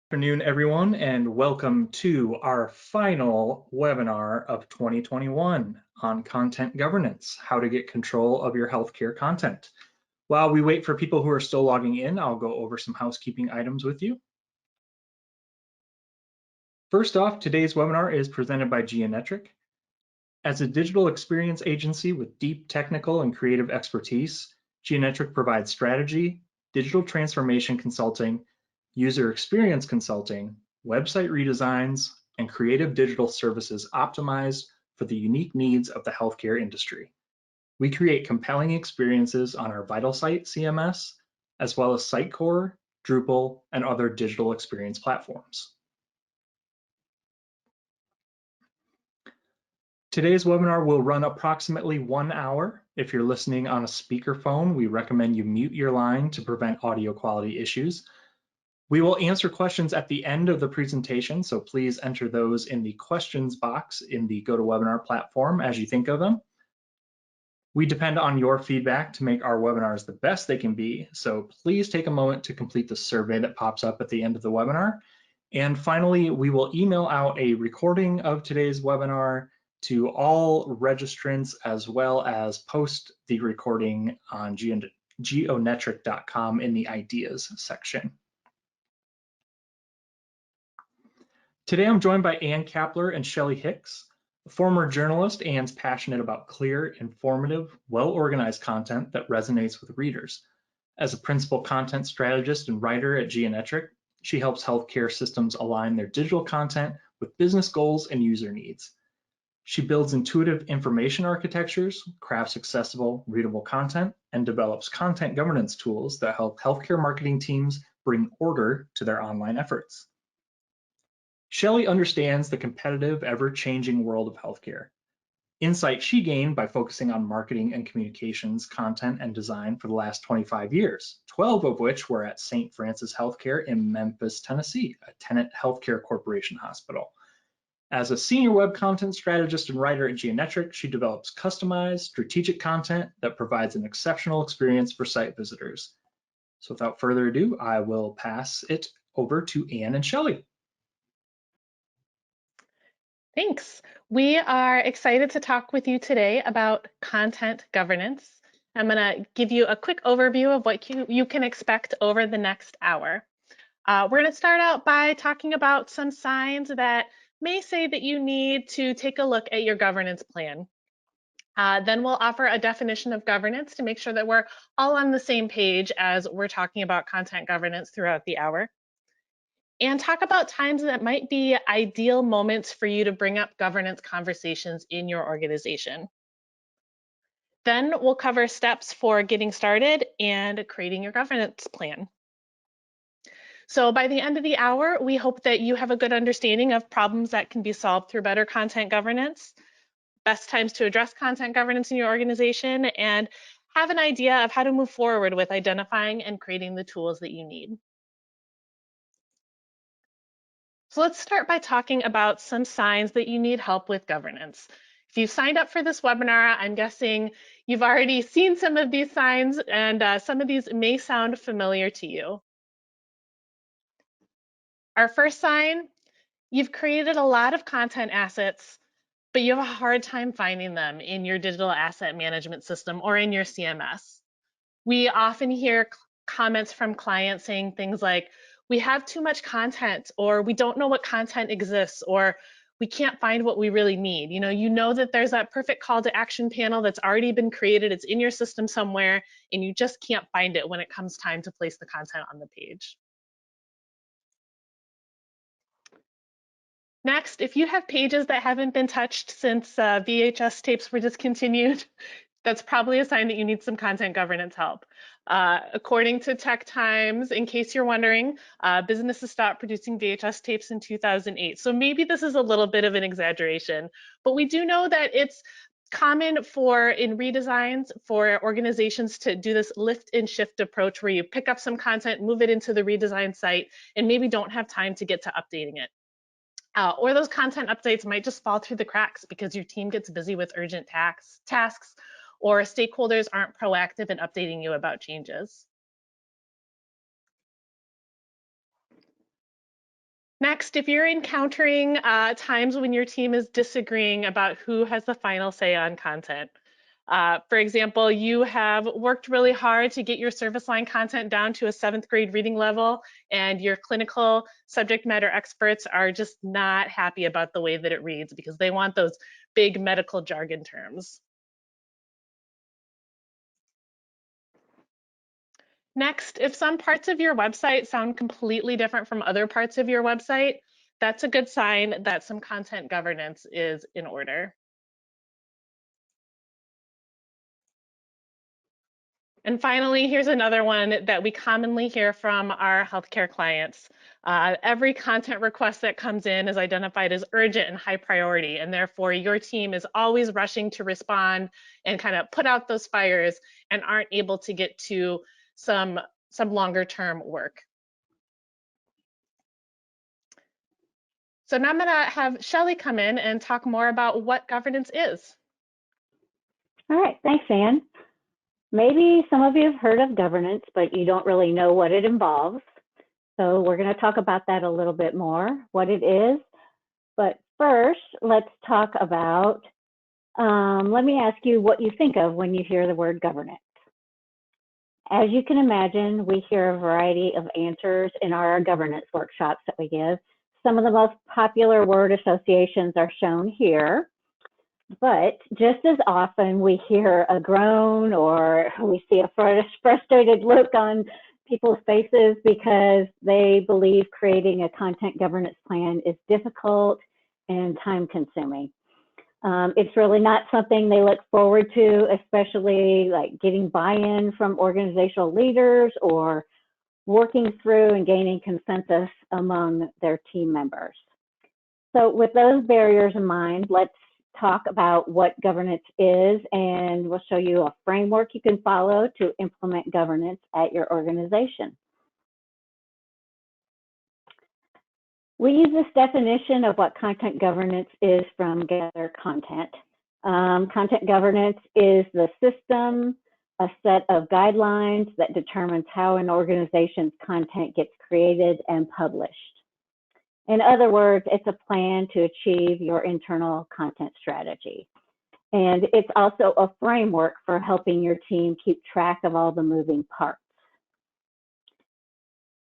Good afternoon, everyone, and welcome to our final webinar of 2021 on content governance, how to get control of your healthcare content. While we wait for people who are still logging in, I'll go over some housekeeping items with you. First off, today's webinar is presented by Geonetric. As a digital experience agency with deep technical and creative expertise, Geonetric provides strategy, digital transformation consulting, user experience consulting, website redesigns, and creative digital services optimized for the unique needs of the healthcare industry. We create compelling experiences on our VitalSite CMS, as well as Sitecore, Drupal, and other digital experience platforms. Today's webinar will run approximately 1 hour. If you're listening on a speakerphone, we recommend you mute your line to prevent audio quality issues. We will answer questions at the end of the presentation, so please enter those in the questions box in the GoToWebinar platform as you think of them. We depend on your feedback to make our webinars the best they can be, so please take a moment to complete the survey that pops up at the end of the webinar. And finally, we will email out a recording of today's webinar to all registrants, as well as post the recording on geonetric.com in the ideas section. Today, I'm joined by Ann Kapler and Shelley Hicks. A former journalist, Ann's passionate about clear, informative, well-organized content that resonates with readers. As a principal content strategist and writer at Geonetric, she helps healthcare systems align their digital content with business goals and user needs. She builds intuitive information architectures, crafts accessible, readable content, and develops content governance tools that help healthcare marketing teams bring order to their online efforts. Shelley understands the competitive, ever-changing world of healthcare. Insight she gained by focusing on marketing and communications, content, and design for the last 25 years, 12 of which were at St. Francis Healthcare in Memphis, Tennessee, a Tenet Healthcare Corporation hospital. As a senior web content strategist and writer at Geonetric, she develops customized, strategic content that provides an exceptional experience for site visitors. So without further ado, I will pass it over to Ann and Shelley. Thanks. We are excited to talk with you today about content governance. I'm going to give you a quick overview of what you can expect over the next hour. We're going to start out by talking about some signs that may say that you need to take a look at your governance plan. Then we'll offer a definition of governance to make sure that we're all on the same page as we're talking about content governance throughout the hour. And talk about times that might be ideal moments for you to bring up governance conversations in your organization. Then we'll cover steps for getting started and creating your governance plan. So by the end of the hour, we hope that you have a good understanding of problems that can be solved through better content governance, best times to address content governance in your organization, and have an idea of how to move forward with identifying and creating the tools that you need. So let's start by talking about some signs that you need help with governance. If you've signed up for this webinar, I'm guessing you've already seen some of these signs, and some of these may sound familiar to you. Our first sign, you've created a lot of content assets, but you have a hard time finding them in your digital asset management system or in your CMS. We often hear comments from clients saying things like, we have too much content, or we don't know what content exists, or we can't find what we really need. You know that there's that perfect call to action panel that's already been created, it's in your system somewhere, and you just can't find it when it comes time to place the content on the page. Next, if you have pages that haven't been touched since VHS tapes were discontinued, that's probably a sign that you need some content governance help. According to Tech Times, in case you're wondering, businesses stopped producing VHS tapes in 2008. So maybe this is a little bit of an exaggeration, but we do know that it's common in redesigns for organizations to do this lift and shift approach where you pick up some content, move it into the redesign site, and maybe don't have time to get to updating it. Or those content updates might just fall through the cracks because your team gets busy with urgent tasks, or stakeholders aren't proactive in updating you about changes. Next, if you're encountering times when your team is disagreeing about who has the final say on content. For example, you have worked really hard to get your service line content down to a 7th grade reading level, and your clinical subject matter experts are just not happy about the way that it reads because they want those big medical jargon terms. Next, if some parts of your website sound completely different from other parts of your website, that's a good sign that some content governance is in order. And finally, here's another one that we commonly hear from our healthcare clients. Every content request that comes in is identified as urgent and high priority, and therefore your team is always rushing to respond and kind of put out those fires and aren't able to get to some longer term work. So now I'm going to have Shelley come in and talk more about what governance is. All right, thanks, Anne. Maybe some of you have heard of governance, but you don't really know what it involves. So we're going to talk about that a little bit more, what it is. But first, let's talk about, let me ask you what you think of when you hear the word governance. As you can imagine, we hear a variety of answers in our governance workshops that we give. Some of the most popular word associations are shown here. But just as often we hear a groan or we see a frustrated look on people's faces because they believe creating a content governance plan is difficult and time consuming. It's really not something they look forward to, especially like getting buy-in from organizational leaders or working through and gaining consensus among their team members. So with those barriers in mind, let's talk about what governance is, and we'll show you a framework you can follow to implement governance at your organization. We use this definition of what content governance is from Gather Content. Content governance is the system, a set of guidelines that determines how an organization's content gets created and published. In other words, it's a plan to achieve your internal content strategy. And it's also a framework for helping your team keep track of all the moving parts.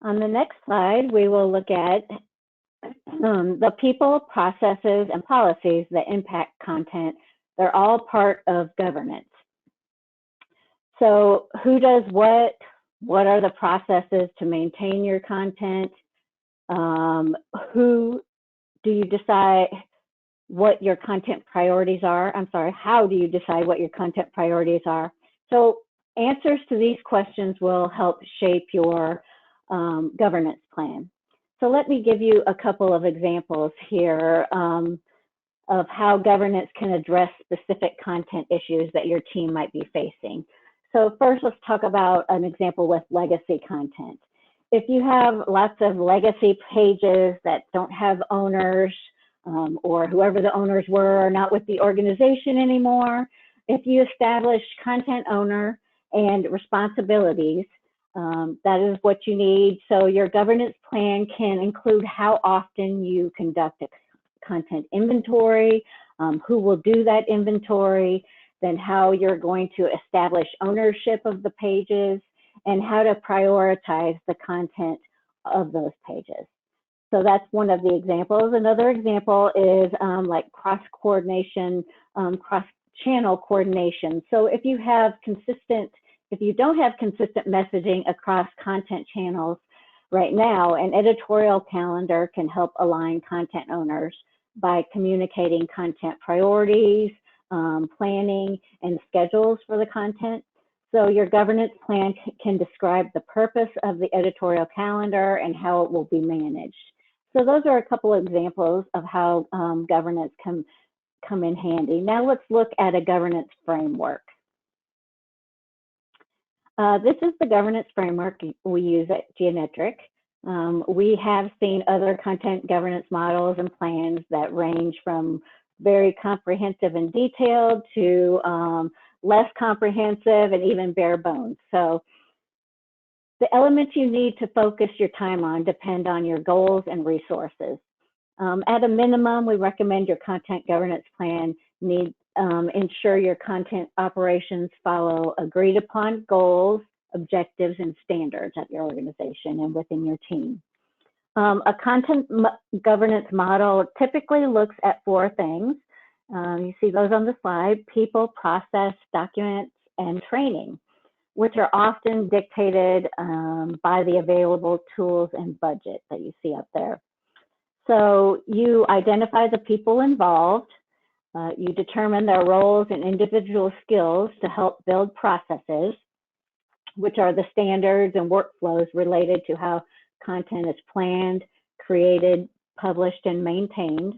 On the next slide, we will look at the people, processes, and policies that impact content. They're all part of governance. So who does what? What are the processes to maintain your content? Who do you decide what your content priorities are? I'm sorry, how do you decide what your content priorities are? So answers to these questions will help shape your governance plan. So let me give you a couple of examples here of how governance can address specific content issues that your team might be facing. So first, let's talk about an example with legacy content. If you have lots of legacy pages that don't have owners, or whoever the owners were are not with the organization anymore, if you establish content owner and responsibilities, that is what you need. So your governance plan can include how often you conduct a content inventory, who will do that inventory, then how you're going to establish ownership of the pages, and how to prioritize the content of those pages. So that's one of the examples. Another example is like cross-coordination, cross-channel coordination. So if you don't have consistent messaging across content channels right now, an editorial calendar can help align content owners by communicating content priorities, planning, and schedules for the content. So your governance plan can describe the purpose of the editorial calendar and how it will be managed. So those are a couple of examples of how governance can come in handy. Now let's look at a governance framework. This is the governance framework we use at Geometric. We have seen other content governance models and plans that range from very comprehensive and detailed to less comprehensive and even bare bones. So The elements you need to focus your time on depend on your goals and resources. At a minimum, we recommend your content governance plan ensure your content operations follow agreed upon goals, objectives, and standards at your organization and within your team. A content governance model typically looks at 4 things. You see those on the slide: people, process, documents, and training, which are often dictated by the available tools and budget that you see up there. So you identify the people involved, you determine their roles and individual skills to help build processes, which are the standards and workflows related to how content is planned, created, published, and maintained.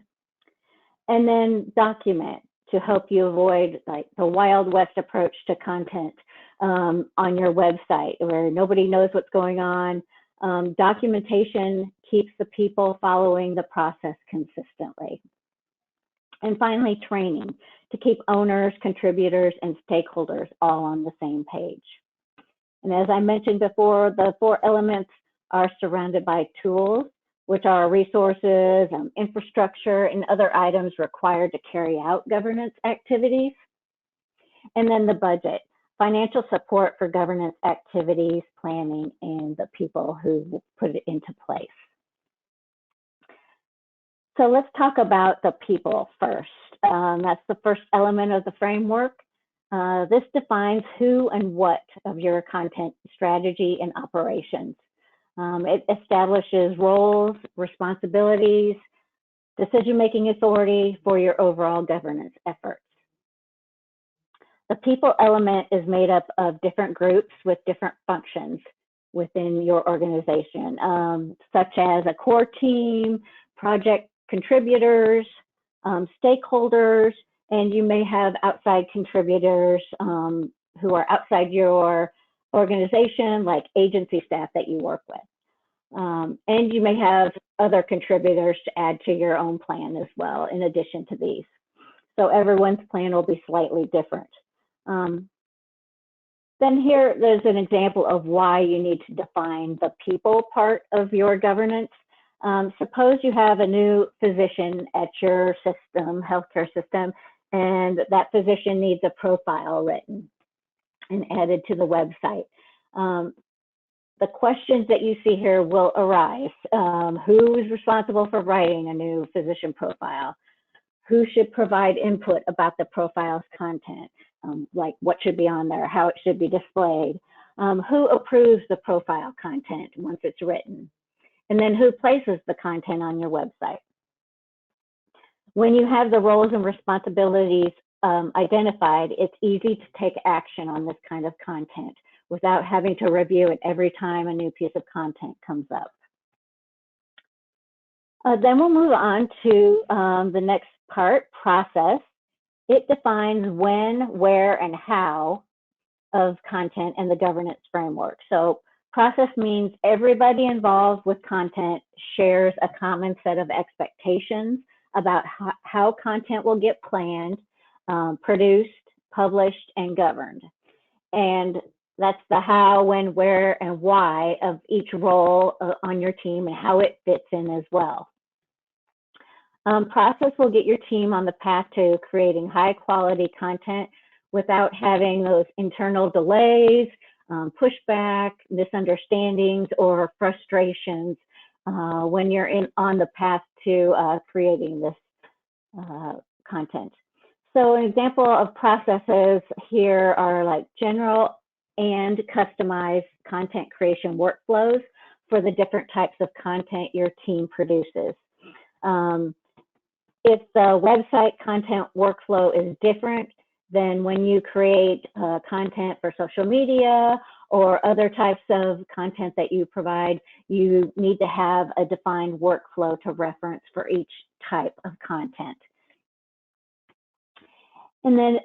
And then document to help you avoid like the Wild West approach to content on your website where nobody knows what's going on. Documentation keeps the people following the process consistently. And finally, training to keep owners, contributors, and stakeholders all on the same page. And as I mentioned before, the 4 elements are surrounded by tools, which are resources, infrastructure, and other items required to carry out governance activities. And then the budget, financial support for governance activities, planning, and the people who put it into place. So let's talk about the people first. That's the first element of the framework. This defines who and what of your content strategy and operations. It establishes roles, responsibilities, decision-making authority for your overall governance efforts. The people element is made up of different groups with different functions within your organization, such as a core team, project contributors, stakeholders, and you may have outside contributors who are outside your organization, like agency staff that you work with. And you may have other contributors to add to your own plan as well, in addition to these. So everyone's plan will be slightly different. Then there's an example of why you need to define the people part of your governance. Suppose you have a new physician at your system, healthcare system, and that physician needs a profile written and added to the website. The questions that you see here will arise. Who is responsible for writing a new physician profile? Who should provide input about the profile's content? Like what should be on there, how it should be displayed? Who approves the profile content once it's written? And then who places the content on your website? When you have the roles and responsibilities identified, it's easy to take action on this kind of content without having to review it every time a new piece of content comes up. Then we'll move on to the next part, process. It defines when, where, and how of content and the governance framework. So process means everybody involved with content shares a common set of expectations about how content will get planned, produced, published, and governed. And that's the how, when, where, and why of each role on your team and how it fits in as well. Process will get your team on the path to creating high quality content without having those internal delays, pushback, misunderstandings, or frustrations when you're on the path to creating this content. So an example of processes here are like general and customized content creation workflows for the different types of content your team produces. If the website content workflow is different than when you create content for social media or other types of content that you provide, you need to have a defined workflow to reference for each type of content. And then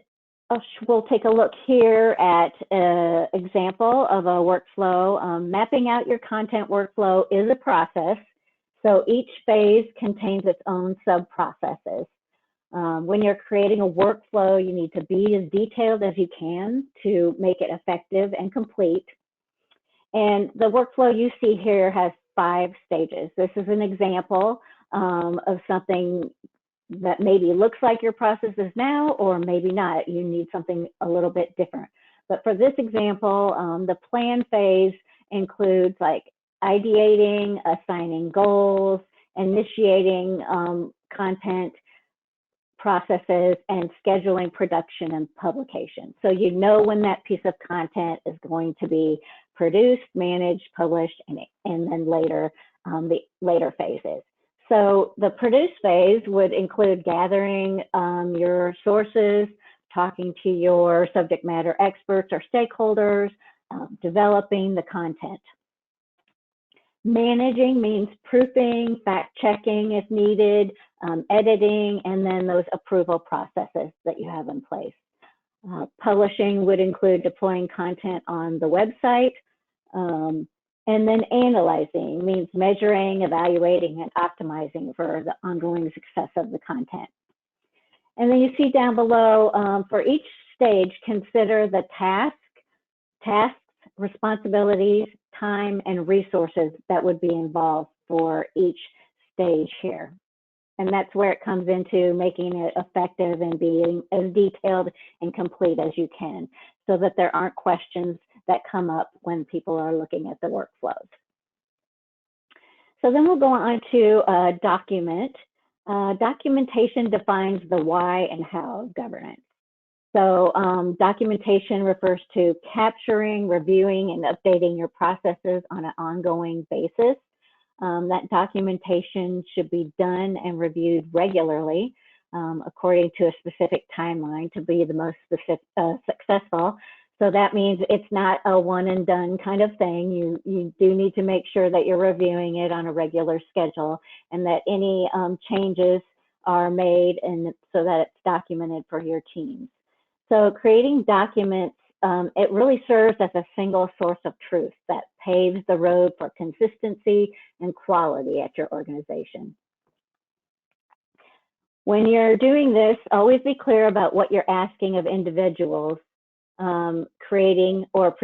we'll take a look here at an example of a workflow. Mapping out your content workflow is a process. So each phase contains its own sub-processes. When you're creating a workflow, you need to be as detailed as you can to make it effective and complete. And the workflow you see here has 5 stages. This is an example of something that maybe looks like your process is now, or maybe not. You need something a little bit different. But for this example, the plan phase includes like ideating, assigning goals, initiating content processes, and scheduling production and publication. So you know when that piece of content is going to be produced, managed, published, and then later, the later phases. So the produce phase would include gathering your sources, talking to your subject matter experts or stakeholders, developing the content. Managing means proofing, fact checking if needed, editing, and then those approval processes that you have in place. Publishing would include deploying content on the website. And then analyzing means measuring, evaluating, and optimizing for the ongoing success of the content. And then you see down below, for each stage, consider the tasks, responsibilities, time, and resources that would be involved for each stage here. And that's where it comes into making it effective and being as detailed and complete as you can, so that there aren't questions that come up when people are looking at the workflows. So then we'll go on to document. Documentation defines the why and how of governance. So documentation refers to capturing, reviewing, and updating your processes on an ongoing basis. That documentation should be done and reviewed regularly according to a specific timeline to be the most successful. So that means it's not a one and done kind of thing. You do need to make sure that you're reviewing it on a regular schedule, and that any changes are made and so that it's documented for your teams. So creating documents, it really serves as a single source of truth that paves the road for consistency and quality at your organization. When you're doing this, always be clear about what you're asking of individuals creating or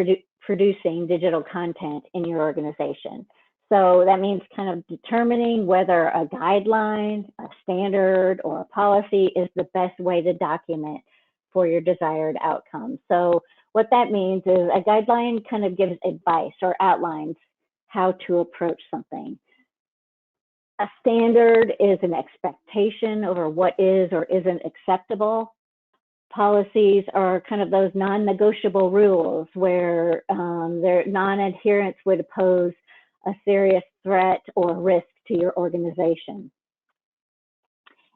producing digital content in your organization. So that means kind of determining whether a guideline, a standard, or a policy is the best way to document for your desired outcome. So what that means is a guideline kind of gives advice or outlines how to approach something. A standard is an expectation over what is or isn't acceptable. Policies are kind of those non-negotiable rules where their non-adherence would pose a serious threat or risk to your organization.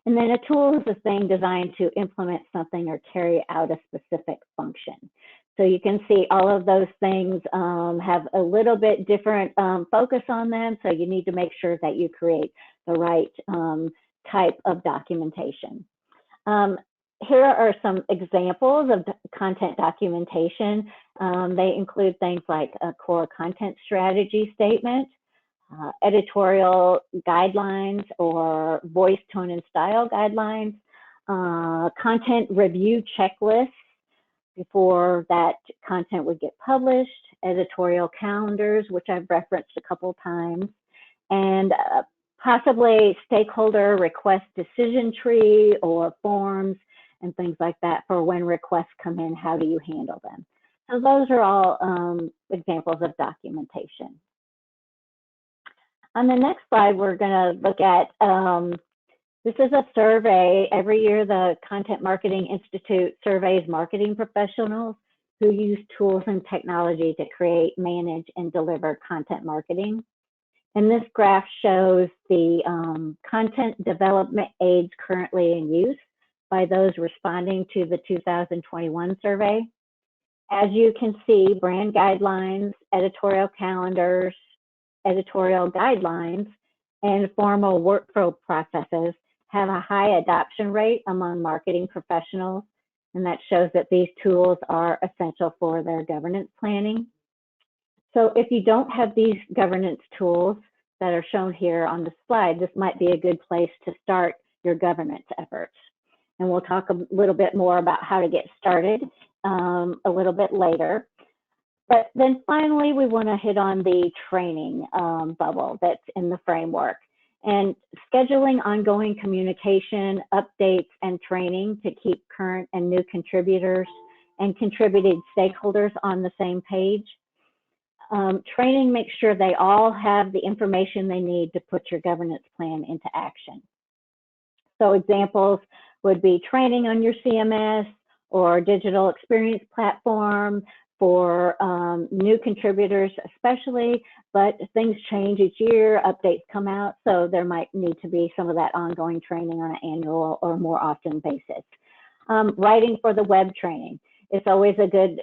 And then a tool is a thing designed to implement something or carry out a specific function. So you can see all of those things have a little bit different focus on them. So you need to make sure that you create the right type of documentation. Here are some examples of content documentation. They include things like a core content strategy statement, editorial guidelines or voice, tone, and style guidelines, content review checklists before that content would get published, editorial calendars, which I've referenced a couple times, and possibly stakeholder request decision tree or forms and things like that for when requests come in, how do you handle them? So those are all examples of documentation. On the next slide, we're going to look at, this is a survey. Every year, the Content Marketing Institute surveys marketing professionals who use tools and technology to create, manage, and deliver content marketing. And this graph shows the content development aids currently in use by those responding to the 2021 survey. As you can see, brand guidelines, editorial calendars, editorial guidelines, and formal workflow processes have a high adoption rate among marketing professionals, and that shows that these tools are essential for their governance planning. So if you don't have these governance tools that are shown here on the slide, this might be a good place to start your governance efforts. And we'll talk a little bit more about how to get started a little bit later. But then finally, we want to hit on the training bubble that's in the framework. And scheduling ongoing communication, updates, and training to keep current and new contributors and contributed stakeholders on the same page. Training makes sure they all have the information they need to put your governance plan into action. So examples would be training on your CMS or digital experience platform for new contributors especially, but things change each year, updates come out, so there might need to be some of that ongoing training on an annual or more often basis. Writing for the web training. It's always a good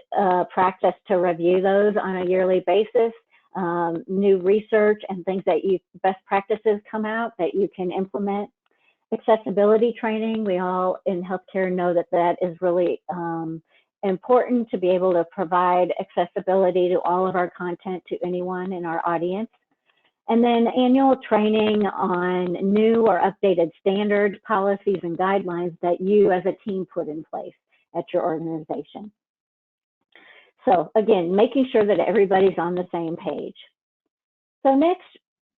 practice to review those on a yearly basis. New research and things that best practices come out that you can implement. Accessibility training, we all in healthcare know that that is really important to be able to provide accessibility to all of our content to anyone in our audience. And then annual training on new or updated standards, policies, and guidelines that you as a team put in place at your organization. So again, making sure that everybody's on the same page. So next,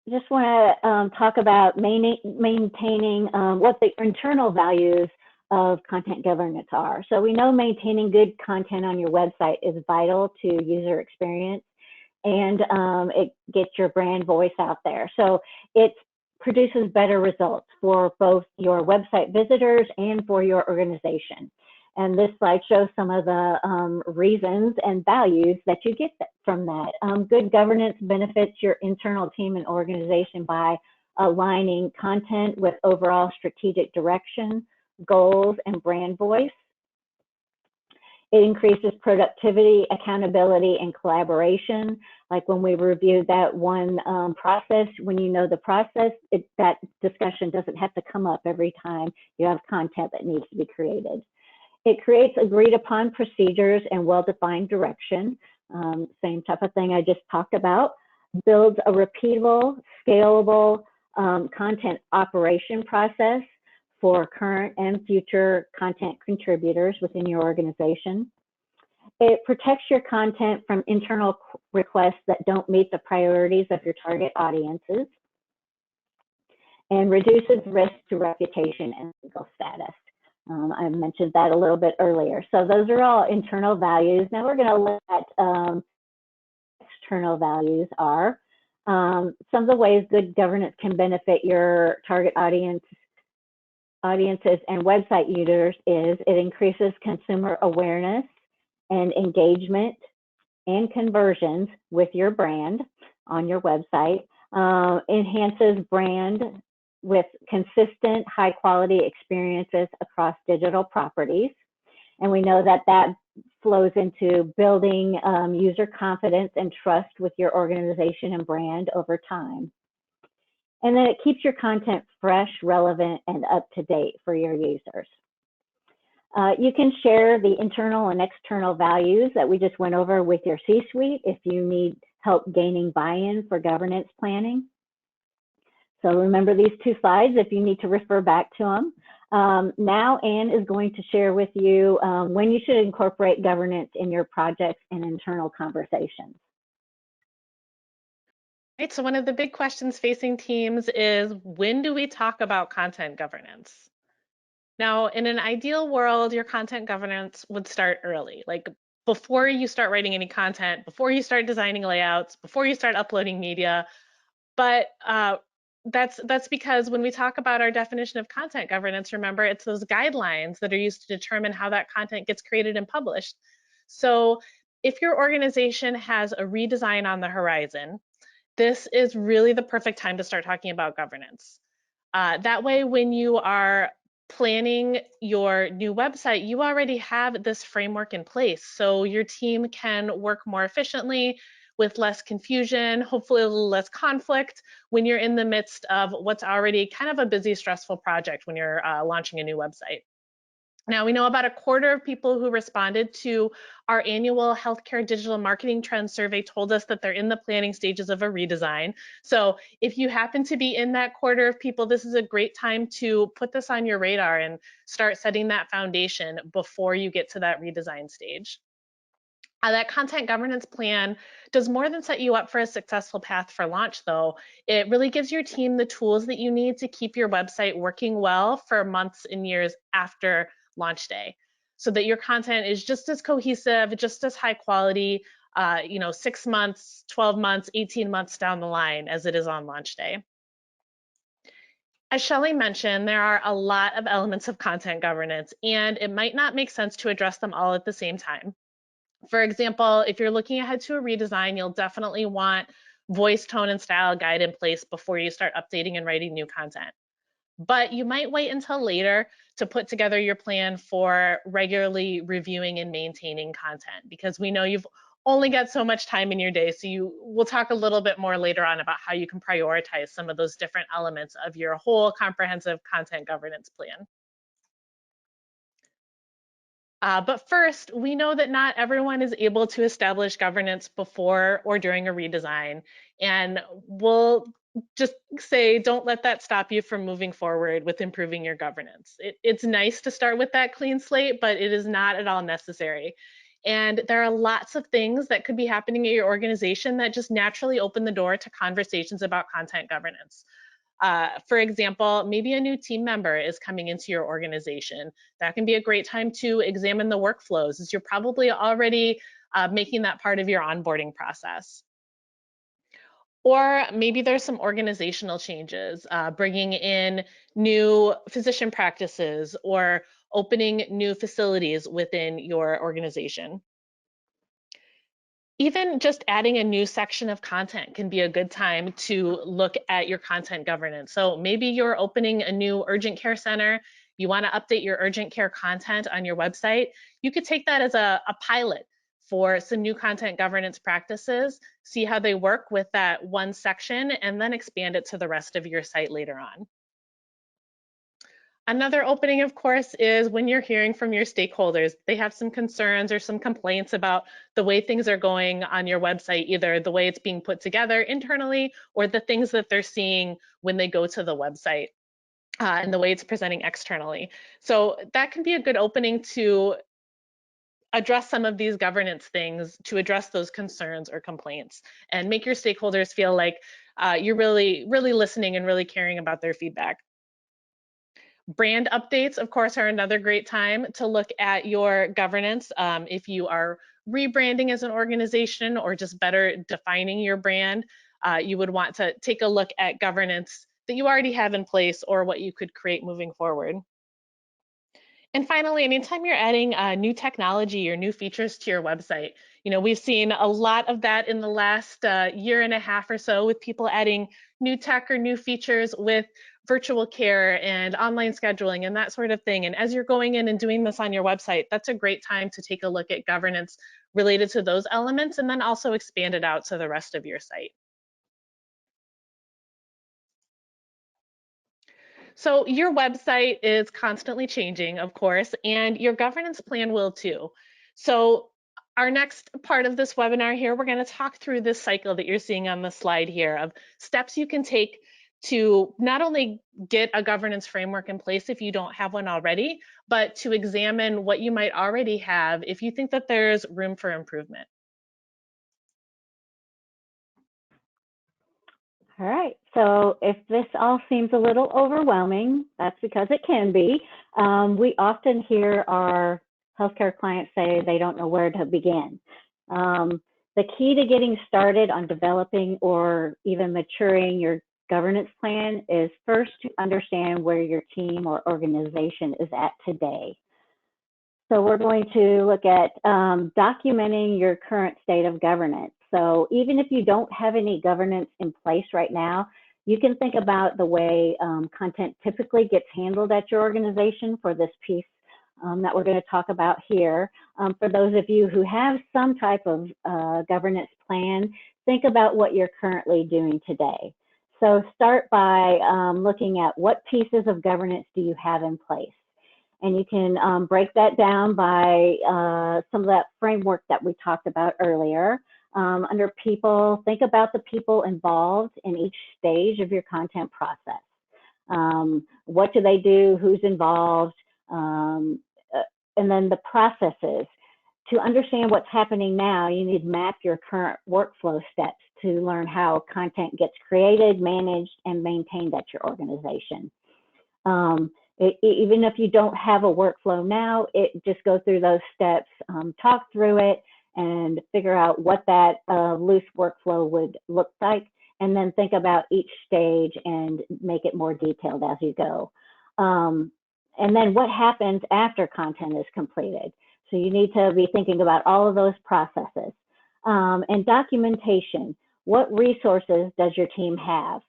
just want to talk about maintaining what the internal values of content governance are. So we know maintaining good content on your website is vital to user experience, and it gets your brand voice out there. So it produces better results for both your website visitors and for your organization. And this slide shows some of the reasons and values that you get from that. Good governance benefits your internal team and organization by aligning content with overall strategic direction, goals, and brand voice. It increases productivity, accountability, and collaboration. Like when we reviewed that one process, when you know the process, that discussion doesn't have to come up every time you have content that needs to be created. It creates agreed upon procedures and well-defined direction. Same type of thing I just talked about. Builds a repeatable, scalable content operation process for current and future content contributors within your organization. It protects your content from internal requests that don't meet the priorities of your target audiences, and reduces risk to reputation and legal status. I mentioned that a little bit earlier. So those are all internal values. Now we're going to look at external values are. Some of the ways good governance can benefit your target audiences and website users is it increases consumer awareness and engagement and conversions with your brand on your website, enhances brand with consistent high quality experiences across digital properties. And we know that that flows into building user confidence and trust with your organization and brand over time. And then it keeps your content fresh, relevant, and up to date for your users. You can share the internal and external values that we just went over with your C-suite if you need help gaining buy-in for governance planning. So remember these two slides if you need to refer back to them. Now Anne is going to share with you when you should incorporate governance in your projects and internal conversations. Right, so one of the big questions facing teams is, when do we talk about content governance? Now, in an ideal world, your content governance would start early, like before you start writing any content, before you start designing layouts, before you start uploading media. But that's because when we talk about our definition of content governance, remember, it's those guidelines that are used to determine how that content gets created and published. So if your organization has a redesign on the horizon, this is really the perfect time to start talking about governance. That way, when you are planning your new website, you already have this framework in place. So your team can work more efficiently with less confusion, hopefully a little less conflict when you're in the midst of what's already kind of a busy, stressful project when you're launching a new website. Now, we know about a quarter of people who responded to our annual healthcare digital marketing trends survey told us that they're in the planning stages of a redesign. So if you happen to be in that quarter of people, this is a great time to put this on your radar and start setting that foundation before you get to that redesign stage. That content governance plan does more than set you up for a successful path for launch, though. It really gives your team the tools that you need to keep your website working well for months and years after launch day, so that your content is just as cohesive, just as high quality, 6 months, 12 months, 18 months down the line as it is on launch day. As Shelly mentioned, there are a lot of elements of content governance, and it might not make sense to address them all at the same time. For example, if you're looking ahead to a redesign, you'll definitely want voice, tone, and style guide in place before you start updating and writing new content. But you might wait until later to put together your plan for regularly reviewing and maintaining content, because we know you've only got so much time in your day. So we'll talk a little bit more later on about how you can prioritize some of those different elements of your whole comprehensive content governance plan. But first, we know that not everyone is able to establish governance before or during a redesign. And we'll just say, don't let that stop you from moving forward with improving your governance. It's nice to start with that clean slate, but it is not at all necessary. And there are lots of things that could be happening at your organization that just naturally open the door to conversations about content governance. For example, maybe a new team member is coming into your organization. That can be a great time to examine the workflows, as you're probably already making that part of your onboarding process. Or maybe there's some organizational changes, bringing in new physician practices or opening new facilities within your organization. Even just adding a new section of content can be a good time to look at your content governance. So maybe you're opening a new urgent care center, you want to update your urgent care content on your website. You could take that as a pilot for some new content governance practices, see how they work with that one section, and then expand it to the rest of your site later on. Another opening, of course, is when you're hearing from your stakeholders. They have some concerns or some complaints about the way things are going on your website, either the way it's being put together internally or the things that they're seeing when they go to the website and the way it's presenting externally. So that can be a good opening to address some of these governance things, to address those concerns or complaints, and make your stakeholders feel like you're really listening and really caring about their feedback. Brand updates, of course, are another great time to look at your governance. If you are rebranding as an organization or just better defining your brand, you would want to take a look at governance that you already have in place or what you could create moving forward. And finally, anytime you're adding new technology or new features to your website, we've seen a lot of that in the last year and a half or so, with people adding new tech or new features with virtual care and online scheduling and that sort of thing. And as you're going in and doing this on your website, that's a great time to take a look at governance related to those elements, and then also expand it out to the rest of your site. So your website is constantly changing, of course, and your governance plan will too. So our next part of this webinar here, we're going to talk through this cycle that you're seeing on the slide here of steps you can take to not only get a governance framework in place if you don't have one already, but to examine what you might already have if you think that there's room for improvement. All right, so if this all seems a little overwhelming, that's because it can be. We often hear our healthcare clients say they don't know where to begin. The key to getting started on developing or even maturing your governance plan is first to understand where your team or organization is at today. So we're going to look at documenting your current state of governance. So even if you don't have any governance in place right now, you can think about the way content typically gets handled at your organization for this piece that we're going to talk about here. For those of you who have some type of governance plan, think about what you're currently doing today. So start by looking at what pieces of governance do you have in place. And you can break that down by some of that framework that we talked about earlier. Under people, think about the people involved in each stage of your content process. What do they do? Who's involved? And then the processes to understand what's happening now, you need to map your current workflow steps to learn how content gets created, managed, and maintained at your organization. Even if you don't have a workflow now, just go through those steps, talk through it, and figure out what that loose workflow would look like, and then think about each stage and make it more detailed as you go. And then what happens after content is completed. So you need to be thinking about all of those processes. And documentation, what resources does your team have?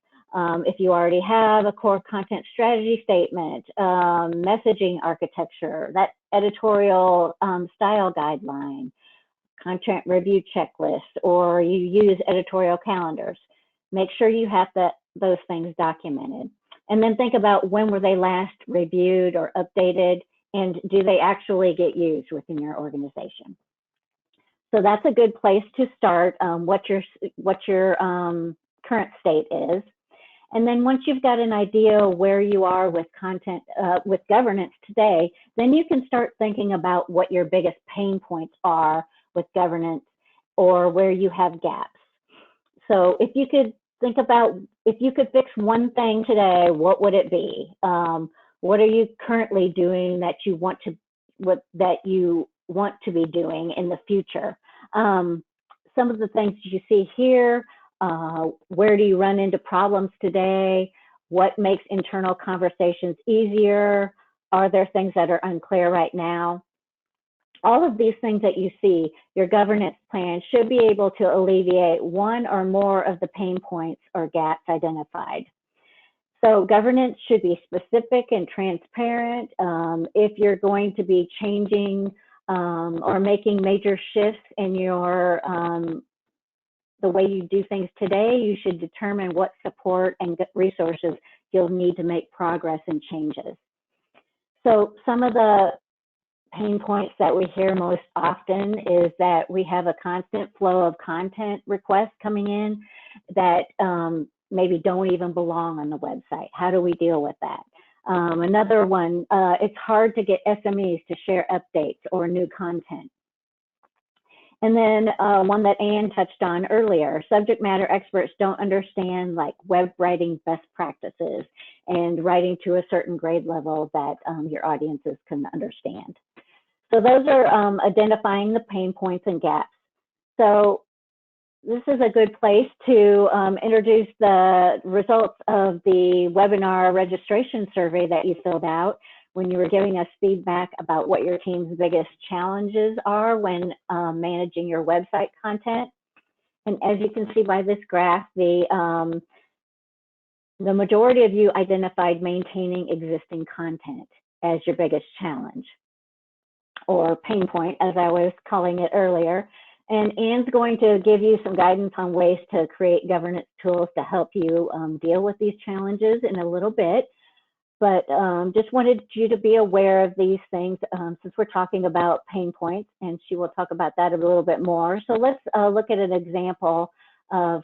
If you already have a core content strategy statement, messaging architecture, that editorial style guideline, content review checklist, or you use editorial calendars, make sure you have those things documented. And then think about when were they last reviewed or updated, and do they actually get used within your organization? So that's a good place to start, what your current state is. And then once you've got an idea where you are with content, with governance today, then you can start thinking about what your biggest pain points are with governance, or where you have gaps. So if you could think about, if you could fix one thing today, what would it be? What are you currently doing that you want to be doing in the future? Some of the things you see here, where do you run into problems today? What makes internal conversations easier? Are there things that are unclear right now? All of these things that you see, your governance plan should be able to alleviate one or more of the pain points or gaps identified. So governance should be specific and transparent. If you're going to be changing or making major shifts in your the way you do things today, you should determine what support and resources you'll need to make progress and changes. So some of the pain points that we hear most often is that we have a constant flow of content requests coming in that maybe don't even belong on the website. How do we deal with that? Another one, it's hard to get SMEs to share updates or new content. And then one that Anne touched on earlier, subject matter experts don't understand like web writing best practices and writing to a certain grade level that your audiences can understand. So those are identifying the pain points and gaps. So this is a good place to introduce the results of the webinar registration survey that you filled out when you were giving us feedback about what your team's biggest challenges are when managing your website content. And as you can see by this graph, the majority of you identified maintaining existing content as your biggest challenge, or pain point, as I was calling it earlier. And Anne's going to give you some guidance on ways to create governance tools to help you deal with these challenges in a little bit. But just wanted you to be aware of these things since we're talking about pain points, and she will talk about that a little bit more. So let's look at an example of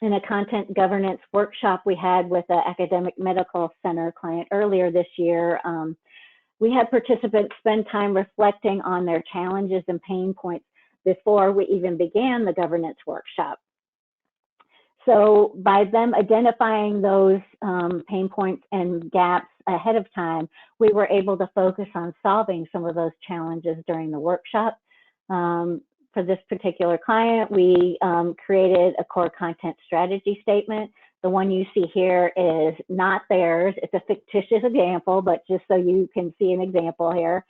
in a content governance workshop we had with an academic medical center client earlier this year. We had participants spend time reflecting on their challenges and pain points before we even began the governance workshop. So by them identifying those pain points and gaps ahead of time, we were able to focus on solving some of those challenges during the workshop. For this particular client, we created a core content strategy statement. The one you see here is not theirs. It's a fictitious example, but just so you can see an example here.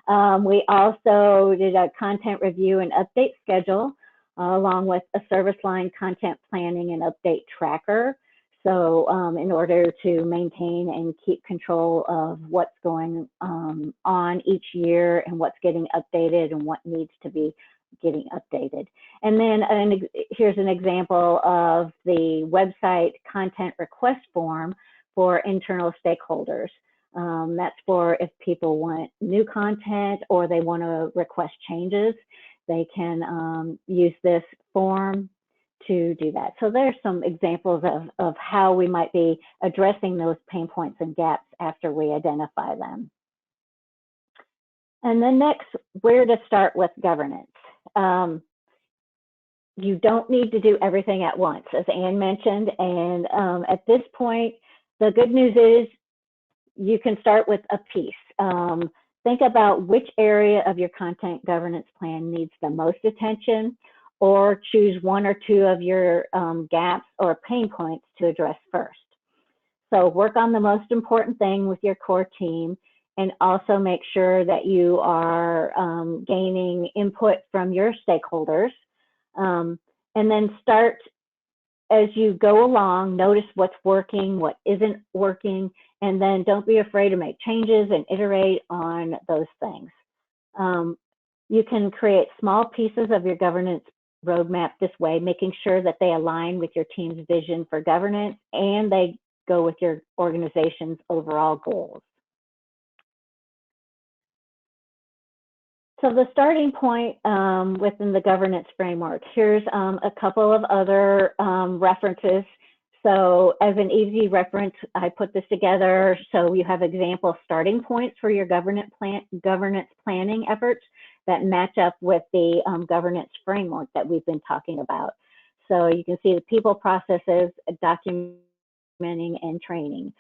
We also did a content review and update schedule, along with a service line content planning and update tracker. So in order to maintain and keep control of what's going on each year and what's getting updated and what needs to be getting updated. And then here's an example of the website content request form for internal stakeholders. That's for if people want new content or they want to request changes, they can use this form to do that. So there's some examples of how we might be addressing those pain points and gaps after we identify them. And then next, where to start with governance. You don't need to do everything at once, as Anne mentioned. And at this point, the good news is you can start with a piece. Think about which area of your content governance plan needs the most attention, or choose one or two of your gaps or pain points to address first. So work on the most important thing with your core team, and also make sure that you are gaining input from your stakeholders. And then start as you go along, notice what's working, what isn't working, and then don't be afraid to make changes and iterate on those things. You can create small pieces of your governance roadmap this way, making sure that they align with your team's vision for governance and they go with your organization's overall goals. So the starting point within the governance framework, here's a couple of other references. So as an easy reference, I put this together so you have example starting points for your governance planning efforts that match up with the governance framework that we've been talking about. So you can see the people, processes, documenting, and training.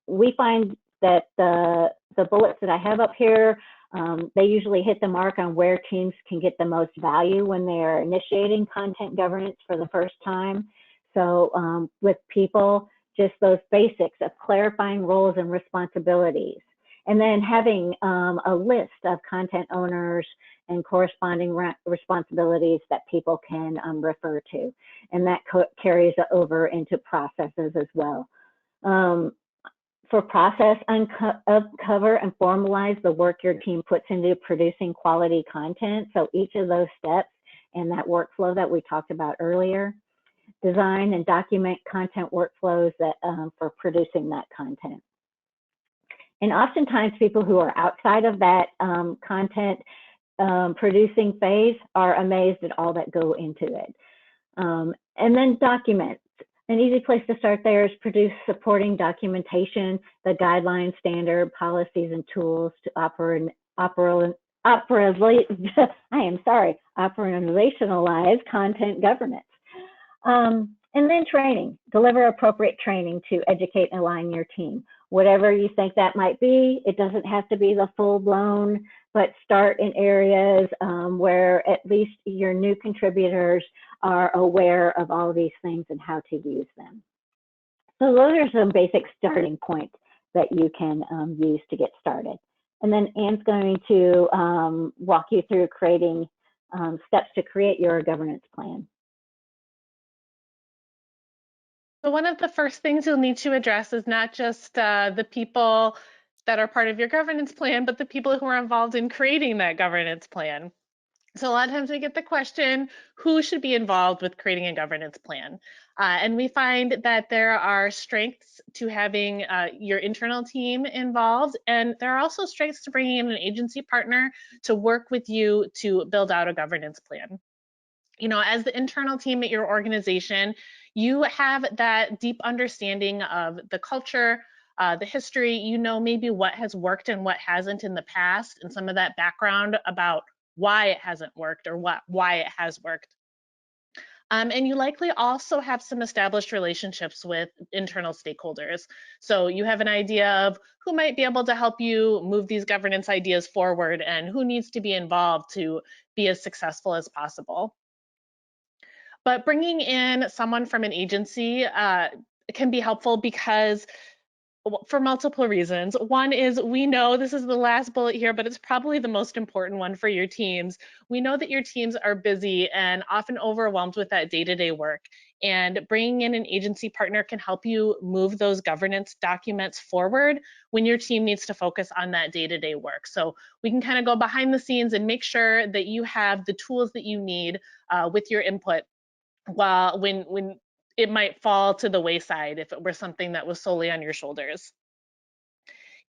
We find that the bullets that I have up here, they usually hit the mark on where teams can get the most value when they're initiating content governance for the first time. So with people, just those basics of clarifying roles and responsibilities, and then having a list of content owners and corresponding responsibilities that people can refer to. And that carries over into processes as well. For process, uncover and formalize the work your team puts into producing quality content. So each of those steps and that workflow that we talked about earlier. Design and document content workflows that for producing that content. And oftentimes people who are outside of that content producing phase are amazed at all that go into it. And then document. An easy place to start there is produce supporting documentation, the guidelines, standard policies, and tools to operationalize content governance. And then training. Deliver appropriate training to educate and align your team. Whatever you think that might be, it doesn't have to be the full-blown, but start in areas where at least your new contributors are aware of all these things and how to use them. So those are some basic starting points that you can use to get started. And then Anne's going to walk you through creating steps to create your governance plan. So one of the first things you'll need to address is not just the people that are part of your governance plan, but the people who are involved in creating that governance plan. So a lot of times we get the question, who should be involved with creating a governance plan? And we find that there are strengths to having your internal team involved, and there are also strengths to bringing in an agency partner to work with you to build out a governance plan. You know, as the internal team at your organization, you have that deep understanding of the culture, the history, you know maybe what has worked and what hasn't in the past, and some of that background about why it hasn't worked or why it has worked. And you likely also have some established relationships with internal stakeholders. So you have an idea of who might be able to help you move these governance ideas forward and who needs to be involved to be as successful as possible. But bringing in someone from an agency can be helpful because for multiple reasons. One is we know this is the last bullet here, but it's probably the most important one for your teams. We know that your teams are busy and often overwhelmed with that day-to-day work. And bringing in an agency partner can help you move those governance documents forward when your team needs to focus on that day-to-day work. So we can kind of go behind the scenes and make sure that you have the tools that you need with your input while when it might fall to the wayside if it were something that was solely on your shoulders.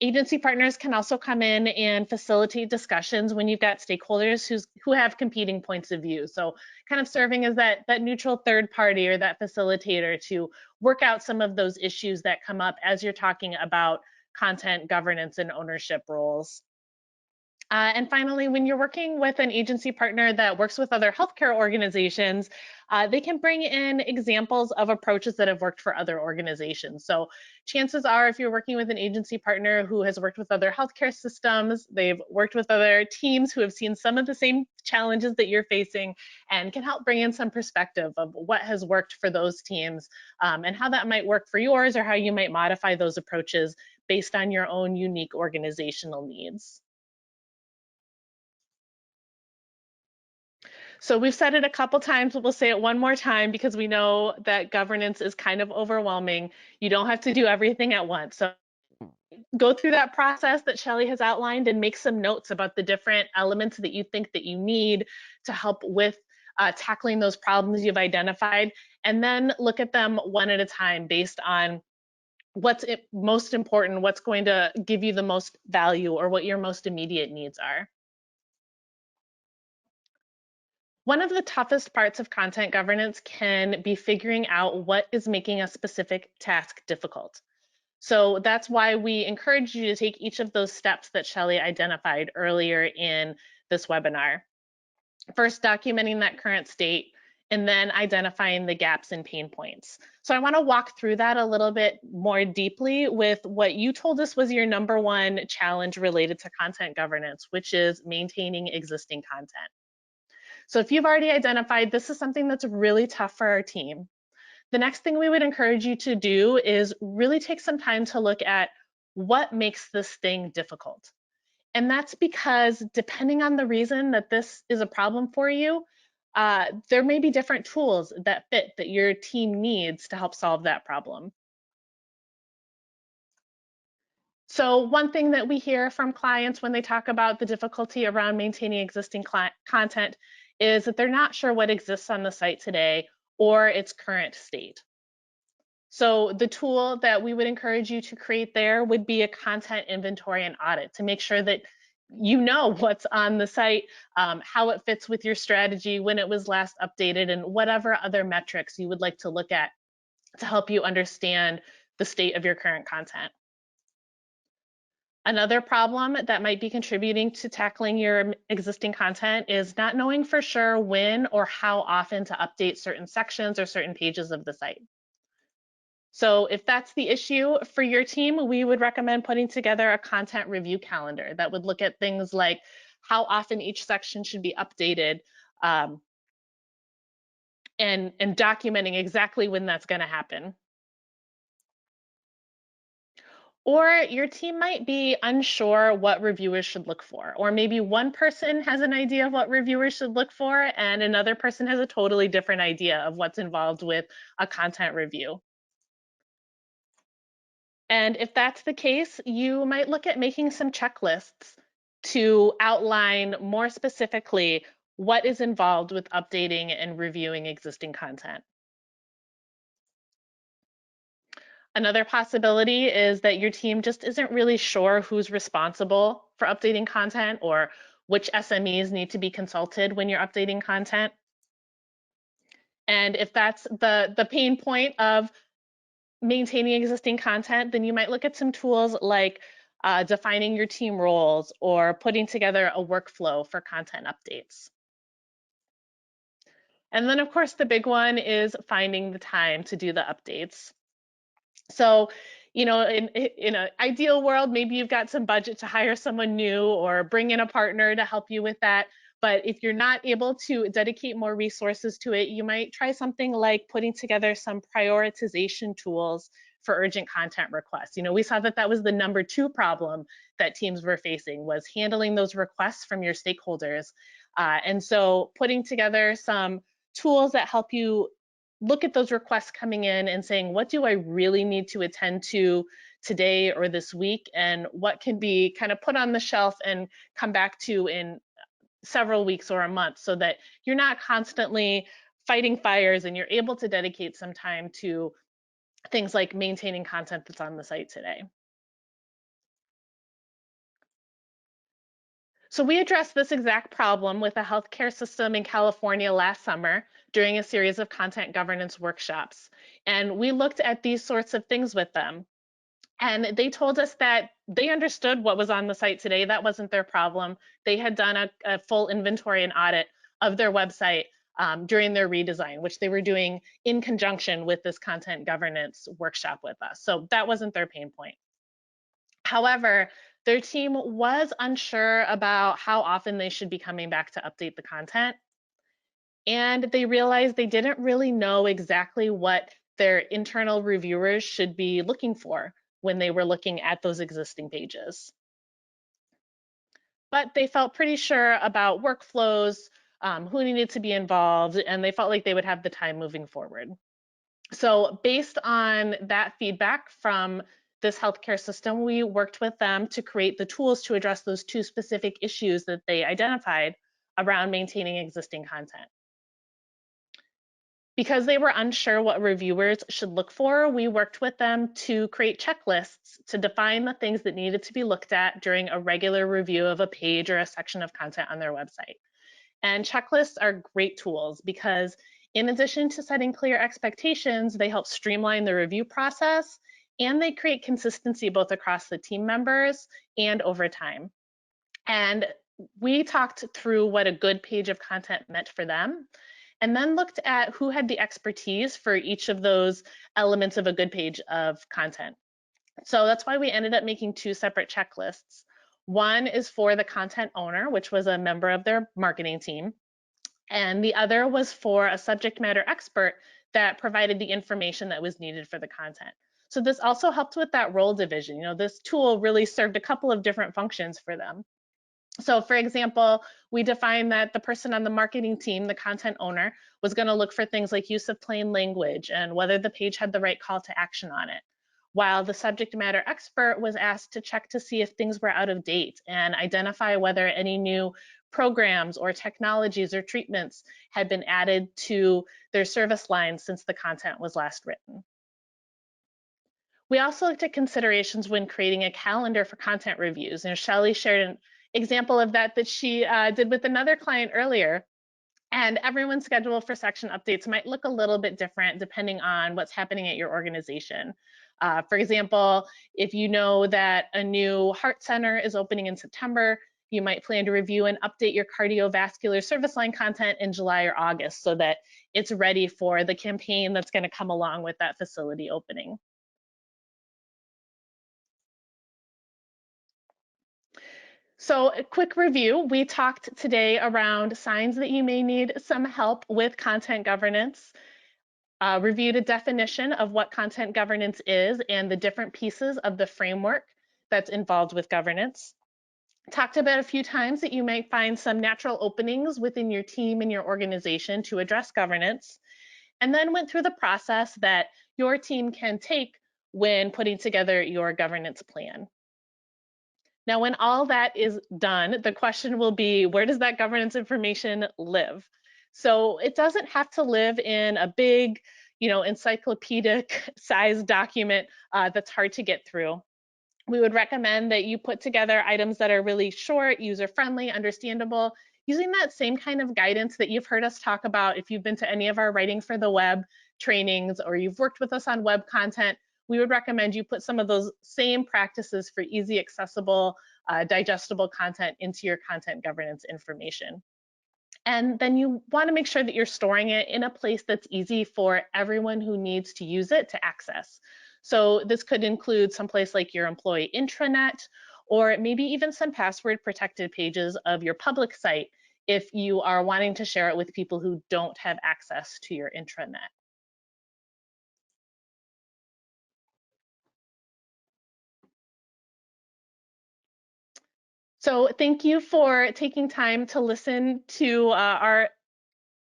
Agency partners can also come in and facilitate discussions when you've got stakeholders who have competing points of view. So kind of serving as that neutral third party or that facilitator to work out some of those issues that come up as you're talking about content governance and ownership roles. And finally, when you're working with an agency partner that works with other healthcare organizations, they can bring in examples of approaches that have worked for other organizations. So chances are, if you're working with an agency partner who has worked with other healthcare systems, they've worked with other teams who have seen some of the same challenges that you're facing and can help bring in some perspective of what has worked for those teams and how that might work for yours, or how you might modify those approaches based on your own unique organizational needs. So we've said it a couple times, but we'll say it one more time because we know that governance is kind of overwhelming. You don't have to do everything at once. So go through that process that Shelley has outlined and make some notes about the different elements that you think that you need to help with tackling those problems you've identified, and then look at them one at a time based on what's most important, what's going to give you the most value, or what your most immediate needs are. One of the toughest parts of content governance can be figuring out what is making a specific task difficult. So that's why we encourage you to take each of those steps that Shelley identified earlier in this webinar. First, documenting that current state, and then identifying the gaps and pain points. So I want to walk through that a little bit more deeply with what you told us was your #1 challenge related to content governance, which is maintaining existing content. So if you've already identified this is something that's really tough for our team, the next thing we would encourage you to do is really take some time to look at what makes this thing difficult. And that's because depending on the reason that this is a problem for you, there may be different tools that fit that your team needs to help solve that problem. So one thing that we hear from clients when they talk about the difficulty around maintaining existing content is that they're not sure what exists on the site today or its current state. So the tool that we would encourage you to create there would be a content inventory and audit to make sure that you know what's on the site, how it fits with your strategy, when it was last updated, and whatever other metrics you would like to look at to help you understand the state of your current content. Another problem that might be contributing to tackling your existing content is not knowing for sure when or how often to update certain sections or certain pages of the site. So if that's the issue for your team, we would recommend putting together a content review calendar that would look at things like how often each section should be updated and documenting exactly when that's going to happen. Or your team might be unsure what reviewers should look for, or maybe one person has an idea of what reviewers should look for and another person has a totally different idea of what's involved with a content review. And if that's the case, you might look at making some checklists to outline more specifically what is involved with updating and reviewing existing content. Another possibility is that your team just isn't really sure who's responsible for updating content or which SMEs need to be consulted when you're updating content. And if that's the pain point of maintaining existing content, then you might look at some tools like defining your team roles or putting together a workflow for content updates. And then, of course, the big one is finding the time to do the updates. So, you know, in an ideal world, maybe you've got some budget to hire someone new or bring in a partner to help you with that. But if you're not able to dedicate more resources to it, you might try something like putting together some prioritization tools for urgent content requests. You know, we saw that that was the #2 problem that teams were facing, was handling those requests from your stakeholders. And so putting together some tools that help you look at those requests coming in and saying, what do I really need to attend to today or this week? And what can be kind of put on the shelf and come back to in several weeks or a month, so that you're not constantly fighting fires and you're able to dedicate some time to things like maintaining content that's on the site today. So we addressed this exact problem with a healthcare system in California last summer during a series of content governance workshops. And we looked at these sorts of things with them. And they told us that they understood what was on the site today. That wasn't their problem. They had done a full inventory and audit of their website during their redesign, which they were doing in conjunction with this content governance workshop with us. So that wasn't their pain point. However, their team was unsure about how often they should be coming back to update the content. And they realized they didn't really know exactly what their internal reviewers should be looking for when they were looking at those existing pages. But they felt pretty sure about workflows, who needed to be involved, and they felt like they would have the time moving forward. So based on that feedback from this healthcare system, we worked with them to create the tools to address those two specific issues that they identified around maintaining existing content. Because they were unsure what reviewers should look for, we worked with them to create checklists to define the things that needed to be looked at during a regular review of a page or a section of content on their website. And checklists are great tools because in addition to setting clear expectations, they help streamline the review process and they create consistency both across the team members and over time. And we talked through what a good page of content meant for them, and then looked at who had the expertise for each of those elements of a good page of content. So that's why we ended up making two separate checklists. One is for the content owner, which was a member of their marketing team, and the other was for a subject matter expert that provided the information that was needed for the content. So this also helped with that role division. You know, this tool really served a couple of different functions for them. So for example, we defined that the person on the marketing team, the content owner, was going to look for things like use of plain language and whether the page had the right call to action on it. While the subject matter expert was asked to check to see if things were out of date and identify whether any new programs or technologies or treatments had been added to their service lines since the content was last written. We also looked at considerations when creating a calendar for content reviews. And Shelley shared an example of that she did with another client earlier. And everyone's schedule for section updates might look a little bit different depending on what's happening at your organization. For example, if you know that a new heart center is opening in September, you might plan to review and update your cardiovascular service line content in July or August so that it's ready for the campaign that's going to come along with that facility opening. So a quick review, we talked today around signs that you may need some help with content governance, reviewed a definition of what content governance is and the different pieces of the framework that's involved with governance. Talked about a few times that you might find some natural openings within your team and your organization to address governance, and then went through the process that your team can take when putting together your governance plan. Now, when all that is done, the question will be, where does that governance information live? So it doesn't have to live in a big, encyclopedic size document that's hard to get through. We would recommend that you put together items that are really short, user-friendly, understandable, using that same kind of guidance that you've heard us talk about if you've been to any of our Writing for the Web trainings or you've worked with us on web content. We would recommend you put some of those same practices for easy, accessible, digestible content into your content governance information. And then you want to make sure that you're storing it in a place that's easy for everyone who needs to use it to access. So this could include someplace like your employee intranet, or maybe even some password protected pages of your public site if you are wanting to share it with people who don't have access to your intranet. So thank you for taking time to listen to our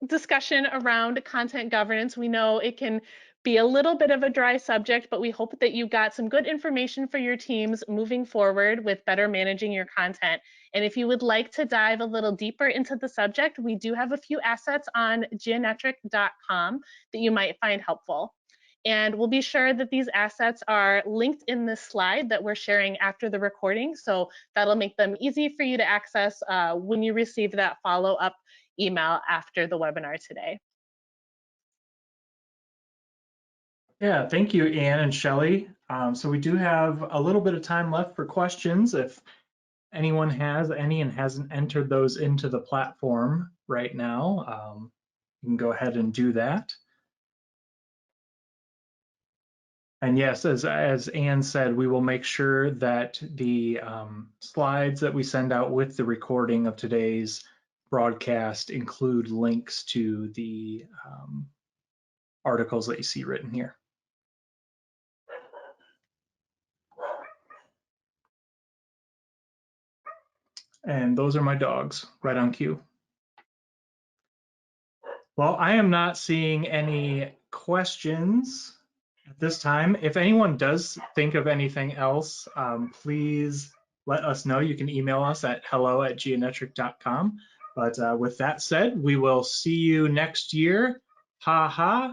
discussion around content governance. We know it can be a little bit of a dry subject, but we hope that you got some good information for your teams moving forward with better managing your content. And if you would like to dive a little deeper into the subject, we do have a few assets on geonetric.com that you might find helpful. And we'll be sure that these assets are linked in this slide that we're sharing after the recording. So that'll make them easy for you to access when you receive that follow-up email after the webinar today. Yeah, thank you, Anne and Shelley. So we do have a little bit of time left for questions. If anyone has any and hasn't entered those into the platform right now, you can go ahead and do that. And yes, as Anne said, we will make sure that the slides that we send out with the recording of today's broadcast include links to the articles that you see written here. And those are my dogs, right on cue. Well, I am not seeing any questions at this time. If anyone does think of anything else, please let us know. You can email us at hello@geonetric.com. But with that said, we will see you next year. Ha ha.